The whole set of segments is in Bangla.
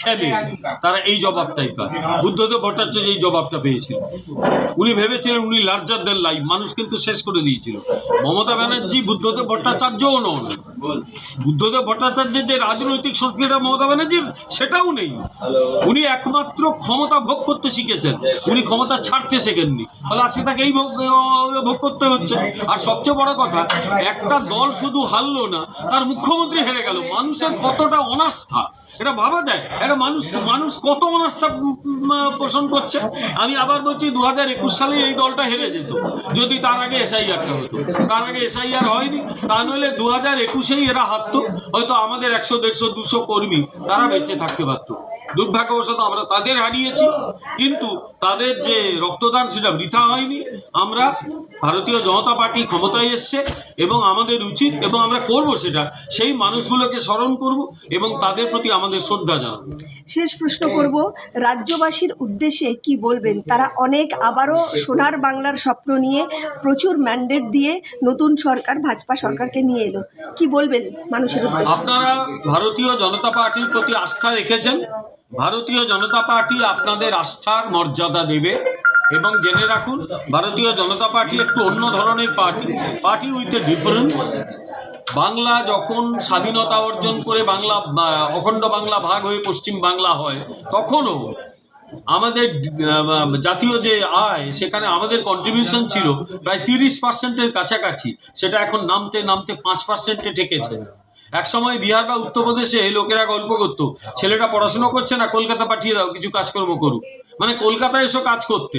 খেলে তারা এই জবাবটাই পায়। বুদ্ধদেব ভট্টাচার্য এই জবাবটা পেয়েছিল। উনি ভেবেছিলেন উনি লার্জার দেন লাইফ, মানুষ কিন্তু শেষ করে দিয়েছিল। মমতা ব্যানার্জি বুদ্ধদেব ভট্টাচার্যও নন। বুদ্ধদেব ভট্টাচার্যের যে রাজনৈতিক সংস্কৃতিটা মমতা ব্যানার্জির সেটাও নেই। উনি একমাত্র ক্ষমতা ভোগ করতে শিখেছেন, উনি ক্ষমতা ছাড়তে শেখেননি। ফলে আজকে তাকে এই ভোগ করতে হচ্ছে। আর সবচেয়ে বড় কথা, একটা দল শুধু হারলো না, তার মুখ্যমন্ত্রী হেরে গেল। মানুষের কতটা অনাস্থা এটা ভাবা যায়। একটা মানুষ কত অনাস্থা পোষণ করছে। আমি আবার বলছি 2021 সালে এই দলটা হেরে যেত যদি তার আগে এসআইআরটা হতো। তার আগে এসআইআর হয়নি, তা নইলে 2021-এই এরা হারতো। হয়তো আমাদের 100, 150, 200 কর্মী তারা বেঁচে থাকতে পারত। দুর্ভাগ্যবশত আমরা তাদের হারিয়েছি, কিন্তু তাদের যে রক্তদান সেটা বৃথা হয়নি। আমরা ভারতীয় জনতা পার্টি ক্ষমতায় এসছে এবং আমাদের উচিত, এবং আমরা করব সেটা, সেই মানুষগুলোকে স্মরণ করব এবং তাদের প্রতি আমাদের শ্রদ্ধা জানাবো। শেষ প্রশ্ন করব, রাজ্যবাসীর উদ্দেশ্যে কি বলবেন? তারা অনেক আবারও সোনার বাংলার স্বপ্ন নিয়ে প্রচুর ম্যান্ডেট দিয়ে নতুন সরকার, ভাজপা সরকারকে নিয়ে এলো। কি বলবেন মানুষের উদ্দেশ্যে? আপনারা ভারতীয় জনতা পার্টির প্রতি আস্থা রেখেছেন, ভারতীয় জনতা পার্টি আপনাদের আস্থার মর্যাদা দেবে। এবং জেনে রাখুন, ভারতীয় জনতা পার্টি একটু অন্য ধরনের party with a difference. Bangla যখন স্বাধীনতা অর্জন করে বাংলা অখণ্ড বাংলা ভাগ হয়ে পশ্চিম বাংলা হয়, তখনও আমাদের জাতীয় যে আয়, সেখানে আমাদের কন্ট্রিবিউশন ছিল প্রায় 30%-এর কাছাকাছি। সেটা এখন নামতে নামতে 5%-এ ঠেকেছে। এক সময় বিহার বা উত্তরপ্রদেশে লোকেরা গল্প করতো, ছেলেটা পড়াশোনা করছে না, কলকাতা পাঠিয়ে দাও, কিছু কাজকর্ম করুক। মানে কলকাতায় এসো কাজ করতে,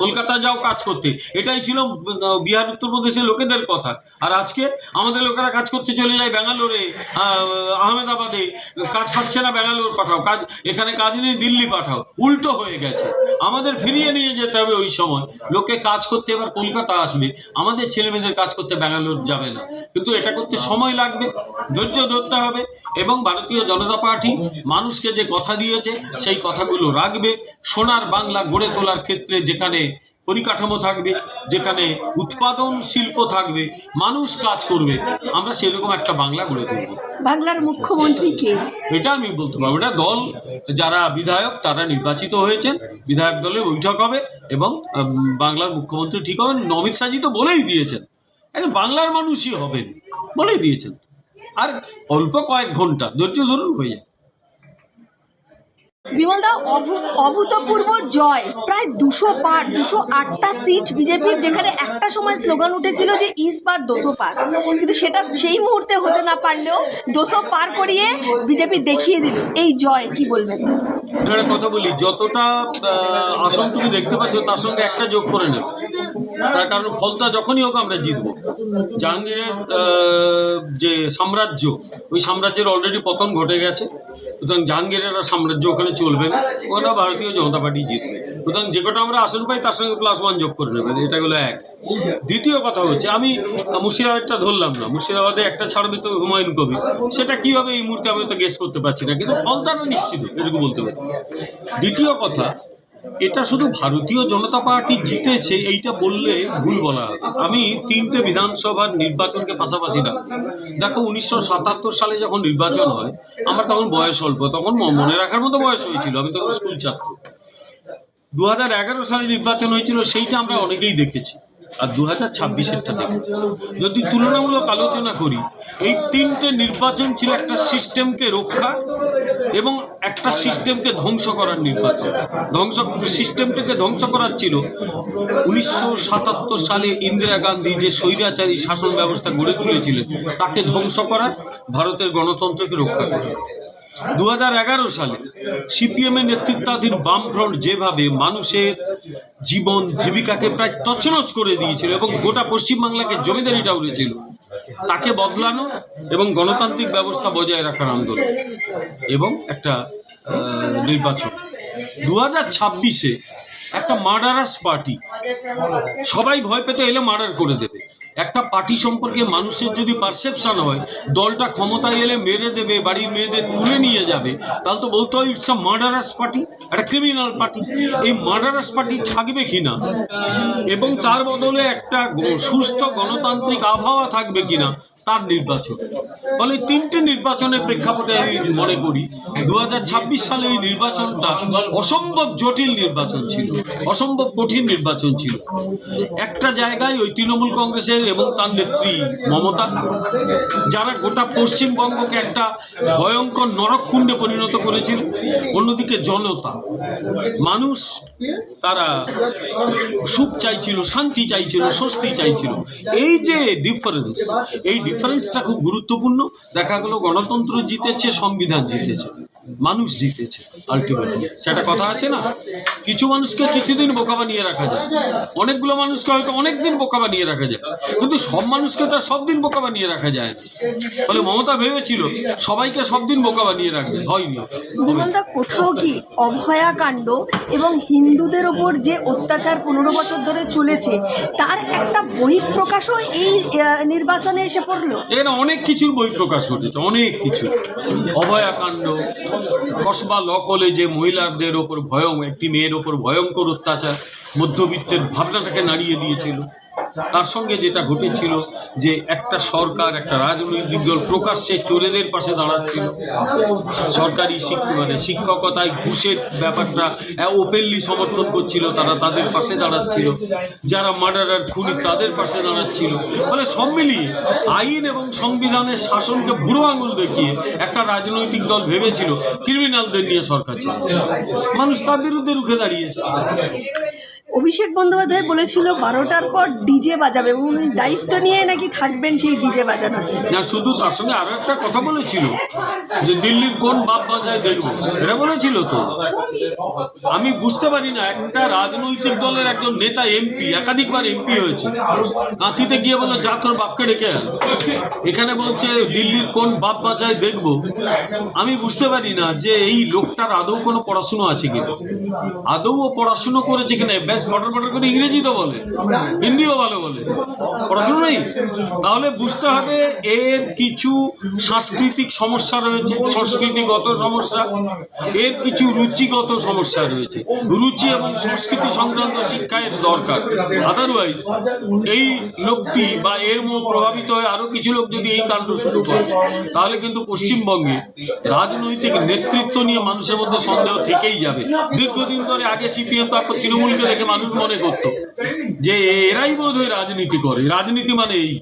কলকাতায় যাও কাজ করতে, এটাই ছিল বিহার উত্তরপ্রদেশের লোকেদের কথা। আর আজকে আমাদের লোকেরা কাজ করতে চলে যায় ব্যাঙ্গালোরে, আহমেদাবাদে। কাজ পাচ্ছে না, ব্যাঙ্গালোর পাঠাও, কাজ এখানে কাজ নেই, দিল্লি পাঠাও। উল্টো হয়ে গেছে। আমাদের ফিরিয়ে নিয়ে যেতে হবে ওই সময়। লোকে কাজ করতে এবার কলকাতা আসবে, আমাদের ছেলেমেয়েদের কাজ করতে ব্যাঙ্গালোর যাবে না। কিন্তু এটা করতে সময় লাগবে, ধৈর্য ধরতে হবে। এবং ভারতীয় জনতা পার্টি মানুষকে যে কথা দিয়েছে সেই কথাগুলো রাখবে। সোনার বাংলা গড়ে তোলার ক্ষেত্রে যেখানে পরিকাঠামো থাকবে, যেখানে উৎপাদন শিল্প থাকবে, মানুষ কাজ করবে, আমরা সেরকম একটা বাংলা গড়ে তুলব। বাংলার মুখ্যমন্ত্রী কে? এটা আমি বলতে পারবো। এটা দল, যারা বিধায়ক তারা নির্বাচিত হয়েছেন, বিধায়ক দলের বৈঠক হবে এবং বাংলার মুখ্যমন্ত্রী ঠিক হবেন। অমিত শাহজি তো বলেই দিয়েছেন, বাংলার মানুষই হবেন বলেই দিয়েছেন। আর অল্প কয়েক ঘন্টা ধৈর্য ধরুন, হয়ে যায়। বিমলদা, অভূতপূর্ব জয়, প্রায় 200 পার, 208টা সিট বিজেপির, যেখানে একটা সময় স্লোগান উঠেছিল যে ইস পার 200 পার, কিন্তু সেটা সেই মুহূর্তে হতে না পারলেও 200 পার করিয়ে বিজেপি দেখিয়ে দিল। এই জয় কি বলবেন? একটা কথা বলি, যতটা আসন তুমি দেখতে পাচ্ছ তার সঙ্গে একটা যোগ করে নেব। তার কারণ ফলতা যখনই হোক আমরা জিতবো। জাহাঙ্গীরের যে সাম্রাজ্য, ওই সাম্রাজ্যের অলরেডি পতন ঘটে গেছে। সুতরাং জাহাঙ্গীরের সাম্রাজ্য ওখানে চলবে না, ওটা ভারতীয় জনতা পার্টি জিতবে। সুতরাং যে কটা আমরা আসন পাই তার সঙ্গে +1 যোগ করে নেবেন, এটা হলো এক। দ্বিতীয় কথা হচ্ছে, আমি মুর্শিদাবাদটা ধরলাম না, মুর্শিদাবাদে একটা ছাড়বে তো হুমায়ুন কবির। সেটা কি হবে এই মুহূর্তে আমি তো গেস করতে পারছি না, কিন্তু ফলতাটা নিশ্চিত এটুকু বলতে পারি। দ্বিতীয় কথা, এটা শুধু ভারতীয় জনতা পার্টি জিতেছে এইটা বললে ভুল বলা হবে। আমি 3টে বিধানসভার নির্বাচনকে পাশাপাশি রাখছি। দেখো, 1977 সালে যখন নির্বাচন হয়, আমার তখন বয়স অল্প, তখন মনে রাখার মতো বয়স হয়েছিল, আমি তখন স্কুল ছাত্র। 2011 সালে নির্বাচন হয়েছিল, সেইটা আমরা অনেকেই দেখেছি। আর 2026-এরটা দেখেছি। যদি তুলনামূলক আলোচনা করি, এই 3টে নির্বাচন ছিল একটা সিস্টেমকে রক্ষা এবং একটা সিস্টেমকে ধ্বংস করার নির্বাচন। সিস্টেমটাকে ধ্বংস করার ছিল 1977 সালে ইন্দিরা গান্ধী যে স্বৈরাচারী শাসন ব্যবস্থা গড়ে তুলেছিলেন, তাকে ধ্বংস করার, ভারতের গণতন্ত্রকে রক্ষা করা। 2011 সালে সিপিএমের নেতৃত্বাধীন বামফ্রন্ট যেভাবে মানুষের জীবন জীবিকাকে প্রায় তছনছ করে দিয়েছিল এবং গোটা পশ্চিমবাংলাকে জমিদারিটা উড়েছিল, তাকে বদলানো এবং গণতান্ত্রিক ব্যবস্থা বজায় রাখার আন্দোলন এবং একটা নির্বাচন। 2026-এ একটা মার্ডারাস পার্টি, সবাই ভয় পেতে এলে মার্ডার করে দেবে। একটা পার্টি সম্পর্কে মানুষের যদি পারসেপশন হয় দলটা ক্ষমতায় এলে মেরে দেবে, বাড়ির মেয়েদের তুলে নিয়ে যাবে, তাহলে তো বলতে হয় ইটস আ মার্ডারাস পার্টি, একটা ক্রিমিনাল পার্টি। এই মার্ডারাস পার্টি থাকবে কিনা এবং তার বদলে একটা সুস্থ গণতান্ত্রিক আবহাওয়া থাকবে কিনা, তার নির্বাচন। ফলে তিনটে নির্বাচনের প্রেক্ষাপটে আমি মনে করি 2026 সালে এই নির্বাচনটা অসম্ভব জটিল নির্বাচন ছিল, অসম্ভব কঠিন নির্বাচন ছিল। একটা জায়গায় ওই তৃণমূল কংগ্রেসের এবং তার নেত্রী মমতা, যারা গোটা পশ্চিমবঙ্গকে একটা ভয়ঙ্কর নরককুণ্ডে পরিণত করেছিল, অন্যদিকে জনতা, মানুষ, তারা সুখ চাইছিল, শান্তি চাইছিল, স্বস্তি চাইছিল। এই যে ডিফারেন্স, এই ডিফারেন্সটা খুব গুরুত্বপূর্ণ। দেখা গেল গণতন্ত্র জিতেছে, সংবিধান জিতেছে, মানুষ জিতেছে আলটিমেটলি। সেটা কথা আছে না, কিছু মানুষকে কিছুদিন বোকা বানিয়ে রাখা যায়, অনেকগুলো মানুষকে হয়তো অনেকদিন বোকা বানিয়ে রাখা যায়, কিন্তু সব মানুষকে তো সব দিন বোকা বানিয়ে রাখা যায় না। ফলে মমতা ভেবেছিল সবাইকে সব দিন বোকা বানিয়ে রাখবে, হয়নি। বিমলদা, কোথাও কি অভয়াকাণ্ড এবং হিন্দুদের ওপর যে অত্যাচার 15 বছর ধরে চলেছে তার একটা বহিঃপ্রকাশও এই নির্বাচনে এসে পড়লো? এখানে অনেক কিছুর বহিঃপ্রকাশ ঘটেছে, অনেক কিছু। অভয়াকাণ্ড, কসবা ল কলেজে মহিলাদের ওপর একটি মেয়ের ওপর ভয়ঙ্কর অত্যাচার মধ্যবিত্তের ভাবনাটাকে নাড়িয়ে দিয়েছিল। তার সঙ্গে যেটা ঘটেছিল যে একটা সরকার, একটা রাজনৈতিক দল প্রকাশ্যে চোরেদের পাশে দাঁড়াচ্ছিল, সরকারি শিক্ষকতায় ঘুষের ব্যাপারটা ওপেনলি সমর্থন করছিল, তারা তাদের পাশে দাঁড়াচ্ছিল, যারা মার্ডারার খুনি তাদের পাশে দাঁড়াচ্ছিল। ফলে সব মিলিয়ে আইন এবং সংবিধানের শাসনকে বুড়ো আঙুল দেখিয়ে একটা রাজনৈতিক দল ভেবেছিল ক্রিমিনালদের নিয়ে সরকার চলছে, মানুষ তার বিরুদ্ধে রুখে দাঁড়িয়েছে। অভিষেক বন্দ্যোপাধ্যায় বলেছিল 12টার পর ডিজে বাজাবে এবং উনি দায়িত্ব নিয়ে নাকি থাকবেন সেই ডিজে বাজানো। না, শুধু তার সঙ্গে আরো একটা কথা বলেছিল যে দিল্লির কোন বাপ বাঁচায় দেখবো, এটা বলেছিল। তো আমি বুঝতে পারি না, একটা রাজনৈতিক দলের একজন নেতা এমপি, একাধিকবার এমপি হয়েছে, কাঁথিতে গিয়ে বলে যা তোর বাপকে ডেকে আন, এখানে বলছে দিল্লির কোন বাপ বাঁচায় দেখবো। আমি বুঝতে পারি না যে এই লোকটার আদৌ কোনো পড়াশুনো আছে কিনা, আদৌ ও পড়াশুনো করেছে কিনা। বটর বটর করে ইংরেজি তো বলে, হিন্দিও ভালো বলে, পড়াশোনা নেই। তাহলে বুঝতে হবে এর কিছু সাংস্কৃতিক সমস্যা রয়েছে, সংস্কৃতিগত সমস্যা, এর কিছু রুচিগত সমস্যা রয়েছে। রুচি এবং সংস্কৃতি সংক্রান্ত শিক্ষা এর দরকার। আদারওয়াইজ এই লোকটি বা এর প্রভাবিত হয়ে আরো কিছু লোক যদি এই কাণ্ড শুরু করে, তাহলে কিন্তু পশ্চিমবঙ্গে রাজনৈতিক নেতৃত্ব নিয়ে মানুষের মধ্যে সন্দেহ থেকেই যাবে। দীর্ঘদিন ধরে আগে সিপিএম, তারপর তৃণমূলকে দেখে মানুষ মনে করত যে এরাই বোধহয় রাজনীতি করে, রাজনীতি মানে এই।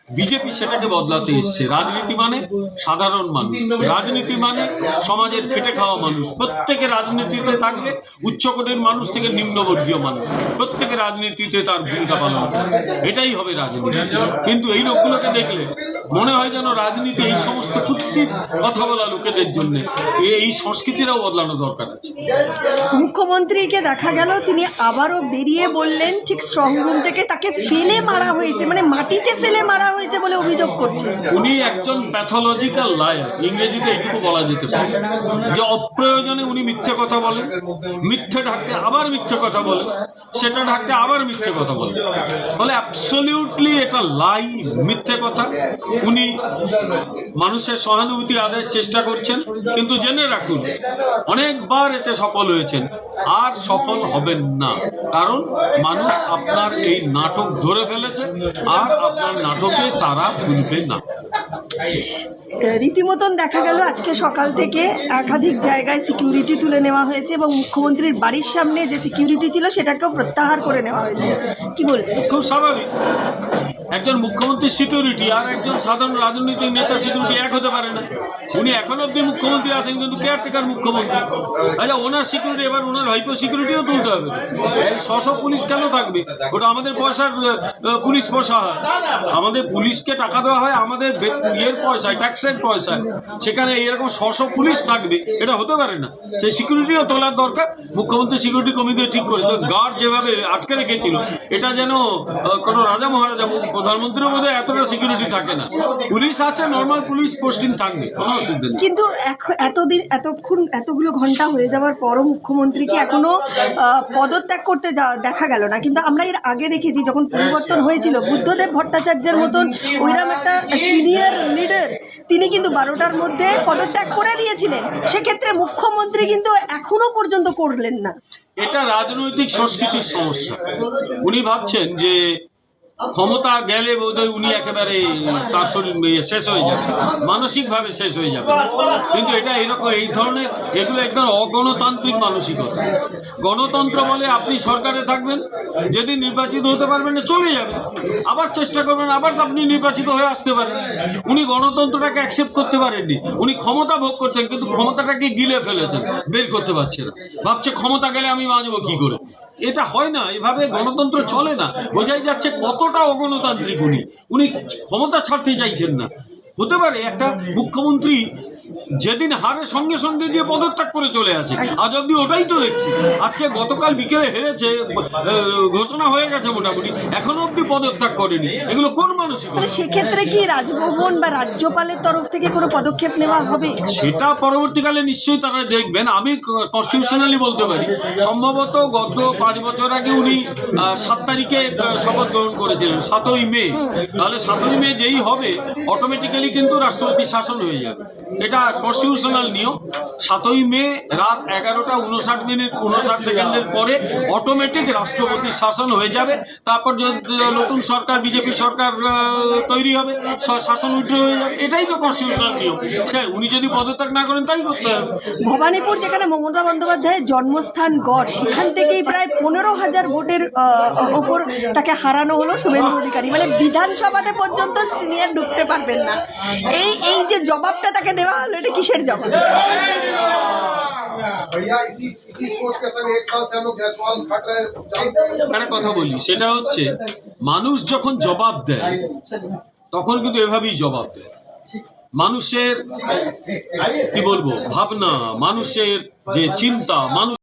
বিজেপি সেটাকে বদলাতে এসছে। রাজনীতি মানে সাধারণ মানুষ, রাজনীতি মানে সমাজের খেটে খাওয়া মানুষ। প্রত্যেকে রাজনীতিতে থাকবে, উচ্চকোটির মানুষ থেকে নিম্নবর্গীয় মানুষ, প্রত্যেকে রাজনীতিতে তার ভূমিকা পালন করবে, এটাই হবে রাজনীতি। কিন্তু এই লোকগুলোকে দেখলে মনে হয় যেন রাজনীতি এই সমস্ত কুৎসিত কথা বলা লোকেদের জন্য। এই সংস্কৃতিটাও বদলানো দরকার আছে। মুখ্যমন্ত্রীকে দেখা গেল তিনি আবারও বেরিয়ে বললেন ঠিক স্ট্রং রুম থেকে তাকে ফেলে মারা হয়েছে, মানে মাটিতে ফেলে মারা হয়েছে বলে অভিযোগ করছে। উনি একজন প্যাথোলজিক্যাল লায়ার, ইংরেজিতে এইটুকু বলা যেতে পারে যে অপ্রয়োজনে উনি মিথ্যে কথা বলেন, মিথ্যে ঢাকতে আবার মিথ্যে কথা বলেন, সেটা ঢাকতে আবার মিথ্যে কথা বলেন। বলে অ্যাবসলিউটলি এটা লাই, মিথ্যে কথা। উনি মানুষের সহানুভূতি আদায়ের চেষ্টা করছেন, কিন্তু জেনে রাখুন অনেকবার এতে সফল হয়েছেন, আর সফল হবেন না। কারণ মানুষ আপনার এই নাটক ধরে ফেলেছে, আর আপনার নাটকে তারা বুঝবে না। রীতিমতন দেখা গেল আজকে সকাল থেকে একাধিক জায়গায় সিকিউরিটি তুলে নেওয়া হয়েছে এবং মুখ্যমন্ত্রীর বাড়ির সামনে যে সিকিউরিটি ছিল সেটাকেও প্রত্যাহার করে নেওয়া হয়েছে। কি বলবেন? খুব স্বাভাবিক, একজন মুখ্যমন্ত্রীর সিকিউরিটি আর একজন সাধারণ রাজনৈতিক নেতার সিকিউরিটি এক হতে পারে না। উনি এখন অব্দি মুখ্যমন্ত্রী আছেন, কিন্তু কেয়ারটেকার মুখ্যমন্ত্রী। আচ্ছা, ওনার সিকিউরিটি এবার ওনার ভাইপো সিকিউরিটিও তুলতে হবে। এই 600 পুলিশ কেন থাকবে? ওটা আমাদের পয়সার পুলিশ পোষা হয়, আমাদের পুলিশকে টাকা দেওয়া হয় আমাদের ইয়ের পয়সায়, ট্যাক্সের পয়সায়। সেখানে এরকম 600 পুলিশ থাকবে, এটা হতে পারে না। সেই সিকিউরিটিও তোলার দরকার। মুখ্যমন্ত্রী সিকিউরিটি কমিটি ঠিক করেছে, গার্ড যেভাবে আটকে রেখেছিল এটা যেন কোনো রাজা মহারাজা, প্রধানমন্ত্রীর মধ্যে এতটা সিকিউরিটি থাকে না। পুলিশ আছে, নর্মাল পুলিশ পোস্টিং থাকবে, কোনো অসুবিধা নেই। কিন্তু এতক্ষণ এতগুলো ঘন্টা হয়ে যাওয়ার পরও মুখ্যমন্ত্রীকে এখনো পদত্যাগ করতে দেখা গেল না। কিন্তু আমরা এর আগে দেখেছি যখন পরিবর্তন হয়েছিল, বুদ্ধদেব ভট্টাচার্যের মতন ওইরকম একটা সিনিয়র লিডার তিনি কিন্তু 12টার মধ্যে পদত্যাগ করে দিয়েছিলেন। সেক্ষেত্রে মুখ্যমন্ত্রী কিন্তু এখনো পর্যন্ত করলেন না। এটা রাজনৈতিক সংস্কৃতির সমস্যা। উনি ভাবছেন যে ক্ষমতা গেলে বোধহয় উনি একেবারে তার শরীর শেষ হয়ে যাবে, মানসিকভাবে শেষ হয়ে যাবে। কিন্তু এটা এরকম এই ধরনের এগুলো একদম অগণতান্ত্রিক মানসিকতা। গণতন্ত্র বলে আপনি সরকারে থাকবেন, যেদিন নির্বাচিত হতে পারবেন না চলে যাবেন, আবার চেষ্টা করবেন, আবার আপনি নির্বাচিত হয়ে আসতে পারেন। উনি গণতন্ত্রটাকে অ্যাকসেপ্ট করতে পারেননি। উনি ক্ষমতা ভোগ করতেন কিন্তু ক্ষমতাটাকে গিলে ফেলেছেন, বের করতে পারছে না। ভাবছে ক্ষমতা গেলে আমি বাঁচবো কি করে। এটা হয় না, এভাবে গণতন্ত্র চলে না। বোঝাই যাচ্ছে কতটা অগণতান্ত্রিক উনি। উনি ক্ষমতা ছাড়তে চাইছেন না। হতে পারে একটা মুখ্যমন্ত্রী যেদিন হারে সঙ্গে সঙ্গে দিয়ে পদত্যাগ করে চলে আসে, আজ অব্দি ওটাই তো দেখছি। আজকে গতকাল বিকেলে হেরেছে, ঘোষণা হয়ে গেছে মোটামুটি, এখনো অব্দি পদত্যাগ করেনি। এগুলো কোন মানসিকতা? মানে সেক্ষেত্রে কি রাজভবন বা রাজ্যপালের তরফ থেকে কোনো পদক্ষেপ নেওয়া হবে? সেটা পরবর্তীকালে নিশ্চয়ই তারা দেখবেন। আমি কনস্টিটিউশনালি বলতে পারি, সম্ভবত গত 5 বছর আগে উনি 7 তারিখে শপথ গ্রহণ করেছিলেন, 7ই মে। তাহলে 7ই মে যেই হবে অটোমেটিক্যালি কিন্তু রাষ্ট্রপতি শাসন হয়ে যাবে। এটা কনস্টিটিউশনাল নিয়ম। 7ই মে রাত 11:59 পরে অটোমেটিক রাষ্ট্রপতির শাসন হয়ে যাবে। তারপর নতুন সরকার, বিজেপি সরকার তৈরি হবে, শাসন উঠে হয়ে যাবে। এটাই তো কনস্টিটিউশনাল নিয়ম। স্যার উনি যদি পদত্যাগ না করেন তাই করতে হবে। ভবানীপুর, যেখানে মমতা বন্দ্যোপাধ্যায়ের জন্মস্থান গড়, সেখান থেকেই প্রায় 15,000 ভোটের ওপর তাকে হারানো হলো শুভেন্দু অধিকারী। মানে বিধানসভাতে পর্যন্ত তিনি আর ঢুকতে পারবেন না। এই যে জবাবটা তাকে দেওয়া হলো, এটা কিসের জবাব? भैया इसी सोच के संग 1 साल से हम लोग जायसवाल खट रहे हैं। একটা কথা বলি, সেটা হচ্ছে মানুষ যখন জবাব দেয় তখন কিন্তু এভাবেই জবাব দেয়। মানুষের কি বলবো ভাবনা, মানুষের যে চিন্তা, মানুষ